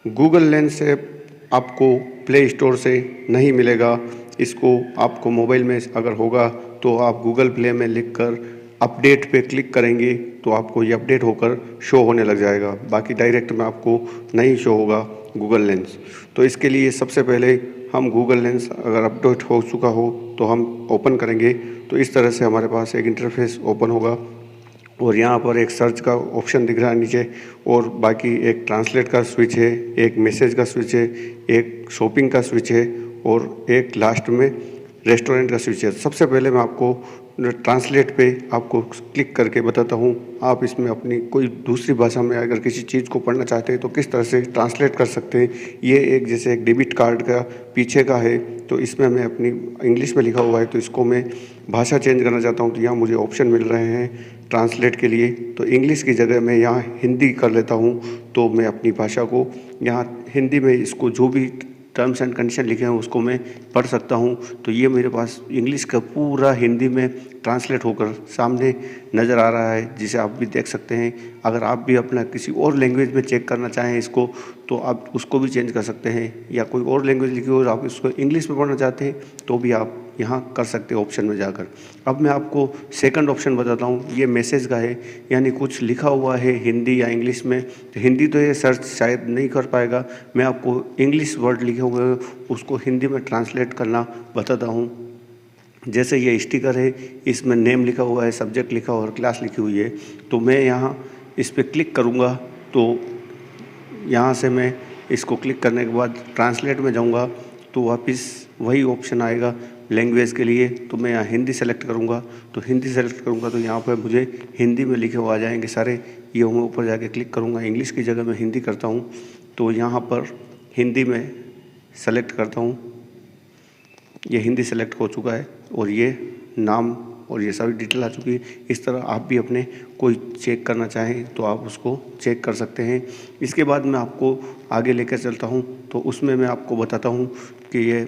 Google lens app आपको play store से नहीं मिलेगा। इसको आपको मोबाइल में अगर होगा तो आप गूगल प्ले में लिखकर अपडेट पे क्लिक करेंगे तो आपको ये अपडेट होकर शो होने लग जाएगा। बाकी डायरेक्ट में आपको नहीं शो होगा गूगल लेंस। तो इसके लिए सबसे पहले हम गूगल लेंस अगर अपडेट हो चुका हो तो हम ओपन करेंगे तो इस तरह से हमारे पास एक इंटरफेस ओपन होगा और यहाँ पर एक सर्च का ऑप्शन दिख रहा है नीचे और बाकी एक ट्रांसलेट का स्विच है, एक मैसेज का स्विच है, एक शॉपिंग का स्विच है और एक लास्ट में रेस्टोरेंट का स्विच है। सबसे पहले मैं आपको ट्रांसलेट पे आपको क्लिक करके बताता हूँ। आप इसमें अपनी कोई दूसरी भाषा में अगर किसी चीज़ को पढ़ना चाहते हैं तो किस तरह से ट्रांसलेट कर सकते हैं। ये एक जैसे एक डेबिट कार्ड का पीछे का है तो इसमें मैं अपनी इंग्लिश में लिखा हुआ है तो इसको मैं भाषा चेंज करना चाहता हूँ तो यहाँ मुझे ऑप्शन मिल रहे हैं ट्रांसलेट के लिए। तो इंग्लिश की जगह मैं यहाँ हिंदी कर लेता हूँ तो मैं अपनी भाषा को यहाँ हिंदी में इसको जो भी टर्म्स एंड कंडीशन लिखे हैं उसको मैं पढ़ सकता हूँ। तो ये मेरे पास इंग्लिश का पूरा हिंदी में ट्रांसलेट होकर सामने नज़र आ रहा है, जिसे आप भी देख सकते हैं। अगर आप भी अपना किसी और लैंग्वेज में चेक करना चाहें इसको तो आप उसको भी चेंज कर सकते हैं, या कोई और लैंग्वेज लिखी हो और आप इसको इंग्लिश में पढ़ना चाहते हैं तो भी आप यहाँ कर सकते हैं ऑप्शन में जाकर। अब मैं आपको सेकंड ऑप्शन बताता हूँ। ये मैसेज का है, यानी कुछ लिखा हुआ है हिंदी या इंग्लिश में। तो हिंदी तो ये सर्च शायद नहीं कर पाएगा, मैं आपको इंग्लिश वर्ड लिखे हुए हैं उसको हिंदी में ट्रांसलेट करना बताता हूँ। जैसे ये स्टिकर है, इसमें नेम लिखा हुआ है, सब्जेक्ट लिखा हुआ और क्लास लिखी हुई है। तो मैं यहाँ इस पर क्लिक करूँगा तो यहाँ से मैं इसको क्लिक करने के बाद ट्रांसलेट में जाऊँगा तो वापस वही ऑप्शन आएगा लैंग्वेज के लिए। तो मैं यहाँ हिंदी सेलेक्ट करूँगा तो हिंदी सेलेक्ट करूँगा तो यहाँ पर मुझे हिंदी में लिखे हुए आ जाएंगे सारे। ये मैं ऊपर जाके क्लिक करूँगा, इंग्लिश की जगह मैं हिंदी करता हूँ तो यहाँ पर हिंदी में सेलेक्ट करता हूँ। ये हिंदी सेलेक्ट हो चुका है और ये नाम और ये सारी डिटेल आ चुकी है। इस तरह आप भी अपने कोई चेक करना चाहें तो आप उसको चेक कर सकते हैं। इसके बाद मैं आपको आगे लेकर चलता हूँ तो उसमें मैं आपको बताता हूँ कि ये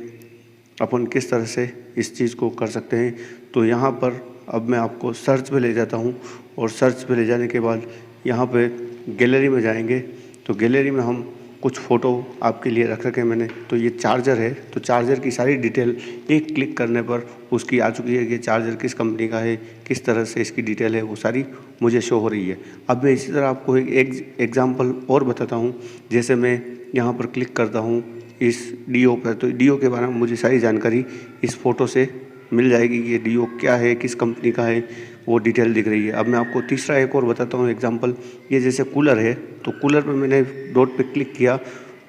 अपन किस तरह से इस चीज़ को कर सकते हैं। तो यहाँ पर अब मैं आपको सर्च पे ले जाता हूँ और सर्च पे ले जाने के बाद यहाँ पे गैलरी में जाएंगे तो गैलरी में हम कुछ फ़ोटो आपके लिए रख रखे हैं मैंने। तो ये चार्जर है तो चार्जर की सारी डिटेल एक क्लिक करने पर उसकी आ चुकी है कि चार्जर किस कंपनी का है, किस तरह से इसकी डिटेल है, वो सारी मुझे शो हो रही है। अब मैं इसी तरह आपको एक एग्जांपल और बताता हूँ। जैसे मैं यहाँ पर क्लिक करता हूँ इस डीओ पर तो डीओ के बारे में मुझे सारी जानकारी इस फ़ोटो से मिल जाएगी कि ये डीओ क्या है, किस कंपनी का है, वो डिटेल दिख रही है। अब मैं आपको तीसरा एक और बताता हूँ एग्जांपल। ये जैसे कूलर है तो कूलर पे मैंने डॉट पे क्लिक किया,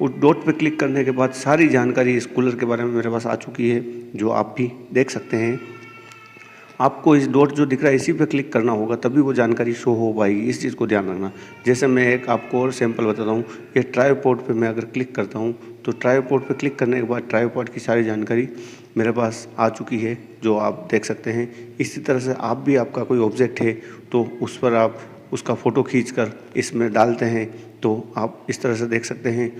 उस डॉट पे क्लिक करने के बाद सारी जानकारी इस कूलर के बारे में मेरे पास आ चुकी है, जो आप भी देख सकते हैं। आपको इस डॉट जो दिख रहा है इसी पे क्लिक करना होगा तभी वो जानकारी शो हो पाएगी, इस चीज़ को ध्यान रखना। जैसे मैं एक आपको और सैंपल बताता हूँ। ये ट्राइपॉड पे मैं अगर क्लिक करता हूँ तो ट्राइपॉड पे क्लिक करने के बाद ट्राइपॉड की सारी जानकारी मेरे पास आ चुकी है, जो आप देख सकते हैं। इसी तरह से आप भी आपका कोई ऑब्जेक्ट है तो उस पर आप उसका फ़ोटो खींचकर इसमें डालते हैं तो आप इस तरह से देख सकते हैं।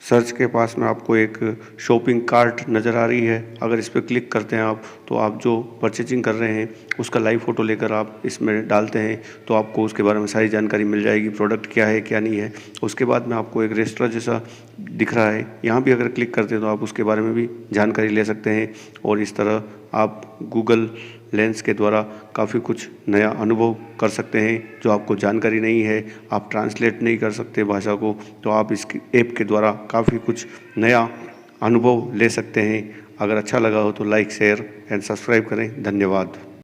सर्च के पास में आपको एक शॉपिंग कार्ट नज़र आ रही है। अगर इस पर क्लिक करते हैं आप तो आप जो परचेजिंग कर रहे हैं उसका लाइव फ़ोटो लेकर आप इसमें डालते हैं तो आपको उसके बारे में सारी जानकारी मिल जाएगी, प्रोडक्ट क्या है क्या नहीं है। उसके बाद में आपको एक रेस्टोरेंट जैसा दिख रहा है, यहाँ भी अगर क्लिक करते हैं तो आप उसके बारे में भी जानकारी ले सकते हैं। और इस तरह आप गूगल लेंस के द्वारा काफ़ी कुछ नया अनुभव कर सकते हैं जो आपको जानकारी नहीं है। आप ट्रांसलेट नहीं कर सकते भाषा को तो आप इस ऐप के द्वारा काफ़ी कुछ नया अनुभव ले सकते हैं। अगर अच्छा लगा हो तो लाइक, शेयर एंड सब्सक्राइब करें। धन्यवाद।